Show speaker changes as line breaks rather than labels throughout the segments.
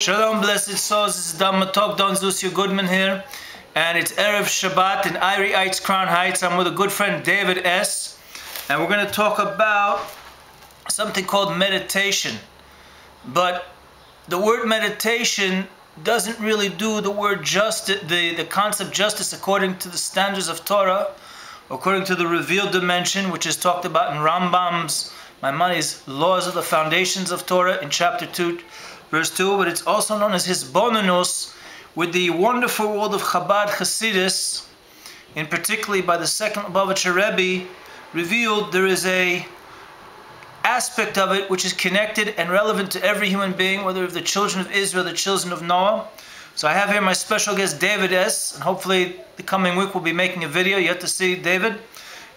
Shalom, blessed souls. This is Matook, Don Zusio Goodman here, and it's Erev Shabbat in Irie Heights, Crown Heights. I'm with a good friend, David S., and we're going to talk about something called meditation. But the word meditation doesn't really do the word justice, the concept justice according to the standards of Torah, according to the revealed dimension, which is talked about in Rambam's Maimonides' Laws of the Foundations of Torah in chapter 2. Verse 2, but it's also known as Hisboenenuse, with the wonderful world of ChaBaD Chassidus, and particularly by the second Lubavitcher Rebbe, revealed there is a aspect of it which is connected and relevant to every human being, whether of the children of Israel, the children of Noah. So I have here my special guest, David S., and hopefully the coming week we'll be making a video. You have to see David.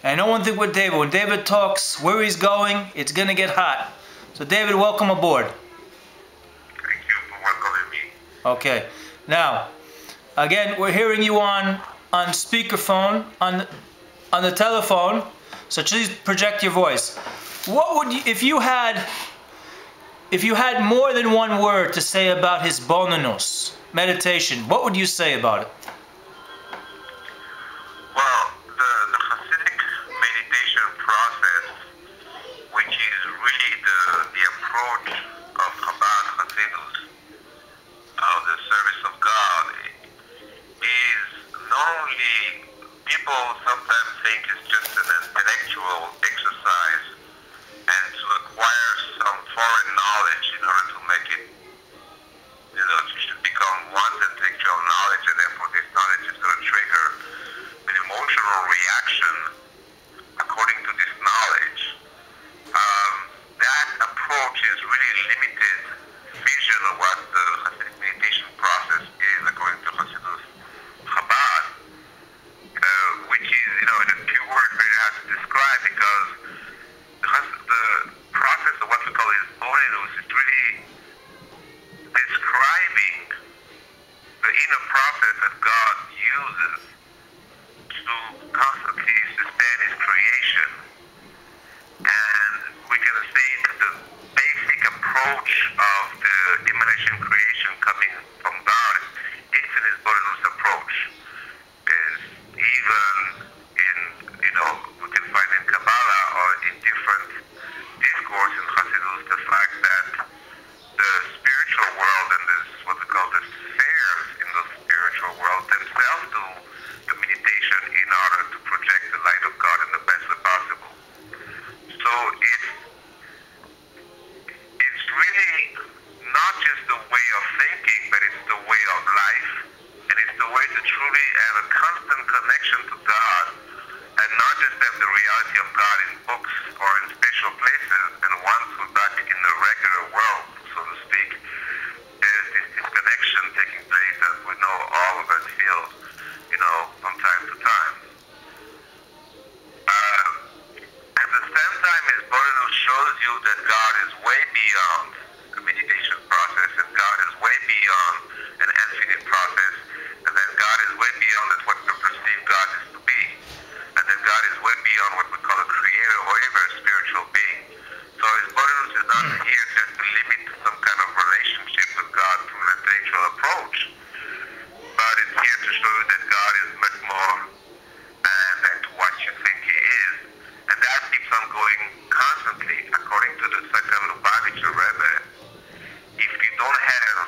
And I know one thing with David, when David talks where he's going, it's going to get hot. So David, welcome aboard. Okay, now, again, we're hearing you on speakerphone, on the telephone, so please project your voice. What would you, if you had more than one word to say about Hisboenenuse, meditation, what would you say about it?
Well, the Hasidic meditation process, which is really the approach of ChaBaD Chassidus, of the service of God, is not only, people sometimes think it's just an intellectual exercise and to acquire some foreign knowledge in order to make it, you should become one's intellectual knowledge, and therefore this knowledge is going to trigger an emotional reaction according to this knowledge. That approach is really limited vision of what the Hasidic meditation process is according to Chassidus ChaBaD, which is, in a few words, very hard to describe, because the process of what we call Hisboenenuse is really describing the inner process that God uses to constantly sustain His creation. And we can say that the basic approach of the emanation creation coming from God, it's an Hisboenenuse approach. Is even in, we can find in Kabbalah or in different discourse in Chassidus, the fact that the spiritual world and this, what we call the spheres in the spiritual world themselves do the meditation in order to project the light of God in the best way possible. So it's really not just the way of thinking, but it's the way of life, and it's the way to truly have a constant connection to God, and not just have the reality of God in books or in special places, and once we're back in the regular world, so to speak, there's this disconnection taking place that we know all of us feel, from time to time. At the same time, Hisboenenuse shows you that God is way beyond the meditation process, and God is way beyond an infinite process, and that God is way beyond what we perceive God is to be, and that God is way beyond what we call a creator or even a spiritual being. So Hisboenenuse is not here just to limit some kind of relationship with God through an intellectual approach, but it's here to show you that God is much more than to what you think He is. And that keeps on going constantly, according to the second Lubavitcher Rebbe. If you don't have,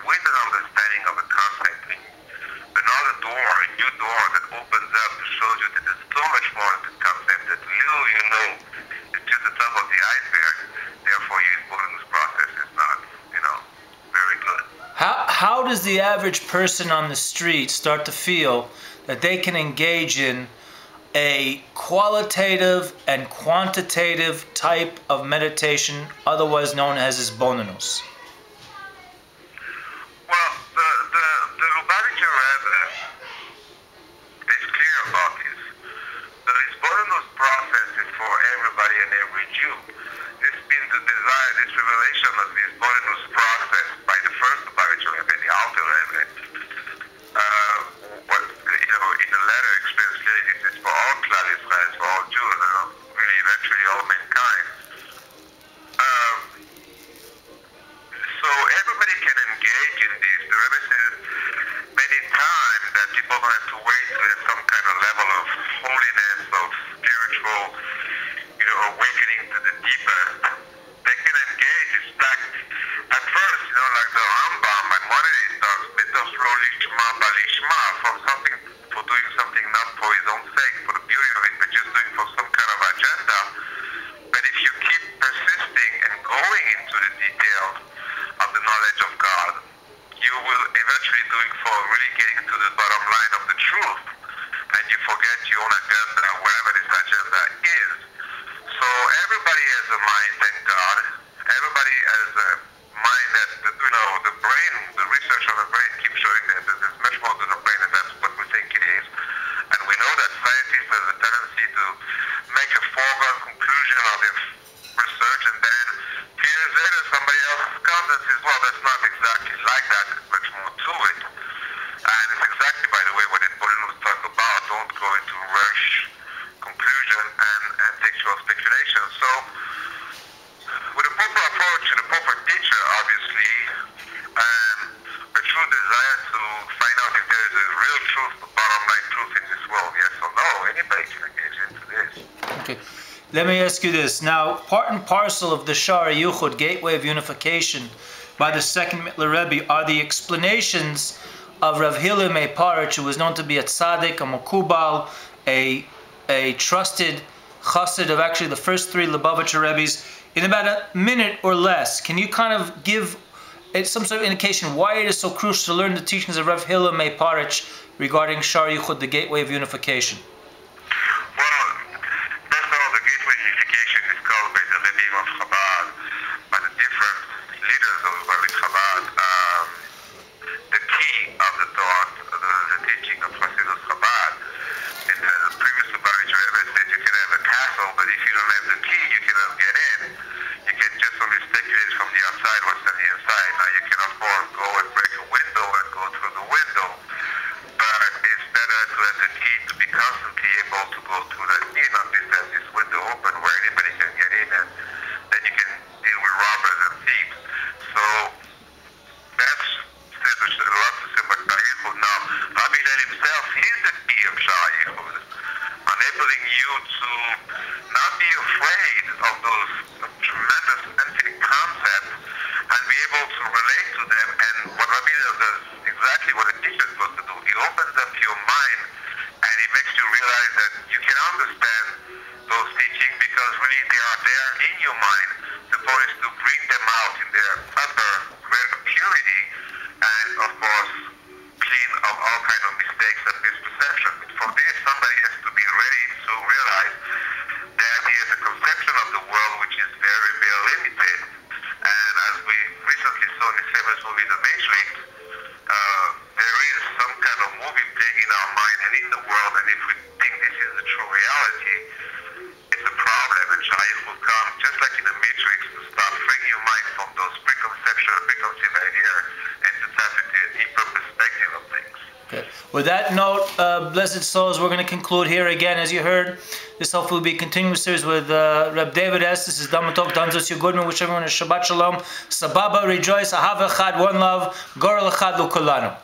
with an understanding of the concept, another door, a new door that opens up to show you that there's so much more to this concept, that little it's just the top of the iceberg. Therefore, your Hisboenenuse process is not, very good.
How does the average person on the street start to feel that they can engage in a qualitative and quantitative type of meditation, otherwise known as Hisboenenuse?
Well, the Lubavitcher Rebbe is clear about this. The Hisboenenuse process is for everybody and every Jew. This been the desire, this revelation of the Hisboenenuse process by the first Lubavitcher Rebbe, the Alter Rebbe. In the letter explains clearly this is for all Klal Israel, for all Jews, really eventually all mankind. like the Rambam and Monet does, mitos lo lishma balishma, for doing something not for his own sake, for the beauty of it, but just doing for some kind of agenda. But if you keep persisting and going into the details of the knowledge of God, you will eventually do it for really getting to the bottom line of the truth, and you forget your own agenda, whatever this agenda is. So everybody has a mind, thank God. Everybody has a mind that, the brain, the research on the brain keeps showing that there's much more to the brain than that's what we think it is. And we know that scientists have a tendency to make a foregone conclusion of their research, and then a few years later somebody else comes and says, well, that's not exactly like that, there's much more to it. And it's exactly, by the way, what Hisboenenuse talk about. Don't go into rush conclusion and textual speculation. So with a proper approach and a proper teacher, obviously, and a true desire to find out if there is a real truth, the bottom line truth in this world, yes or no, anybody can engage into this.
Okay. Let me ask you this. Now, part and parcel of the Shaar HaYichud, Gateway of Unification, by the second Mittler Rebbe, are the explanations of Rav Hillel Meiparich, who was known to be a tzaddik, a makubal, a trusted chassid of actually the first three Lubavitcher Rebbe's. In about a minute or less, can you kind of give some sort of indication why it is so crucial to learn the teachings of Rav Hillel Meiparich regarding Shaar HaYichud, the Gateway of Unification?
Well, first of all, the Gateway of Unification is called by the Rebbeim of ChaBaD, by the different leaders of ChaBaD. The key of the thought, the teaching of Chassidus ChaBaD, in the previous Lubavitcher Rebbe said you can have a castle, but if you don't have the key, you cannot get in. You can just only speculate from the outside what's on the inside. Now you can of course go and break a window and go through the window, but it's better to have the key to be constantly able to go through that key, not just have this window open where anybody can get in, and then you can deal with robbers and thieves. So that's a lot to say about Shaar HaYichud. Now, Rabbi Hillel himself, he's the key of Shaar HaYichud, enabling you to not be afraid of those tremendous empty concepts and be able to relate to them. And what Rabbi Hillel does exactly what a teacher is supposed to do. He opens up your mind and he makes you realize that you can understand those teachings because really they are there in your mind. The point is to bring them out in their utter greater purity and, of course, clean of all kinds of mistakes and misperception. But for this, somebody has to be ready to realize that he has a conception of the world which is very, very limited. And as we recently saw in this famous movie, The Matrix, there is some kind of movie playing in our mind and in the world, and if we think this is the true reality, it's a problem. And Shaar HaYichud will come, just like in The Matrix, to start freeing your mind from those preconceived ideas and to tap into a deeper perspective of things.
Okay. With that note, blessed souls, we're going to conclude here again. As you heard, this hopefully will be a continuous series with Reb David S. This is Matook, Don Zusi Goodman. Wish everyone a Shabbat Shalom. Sababa, rejoice, Ahav Echad, one love, Gorel Echad L'Kulanu.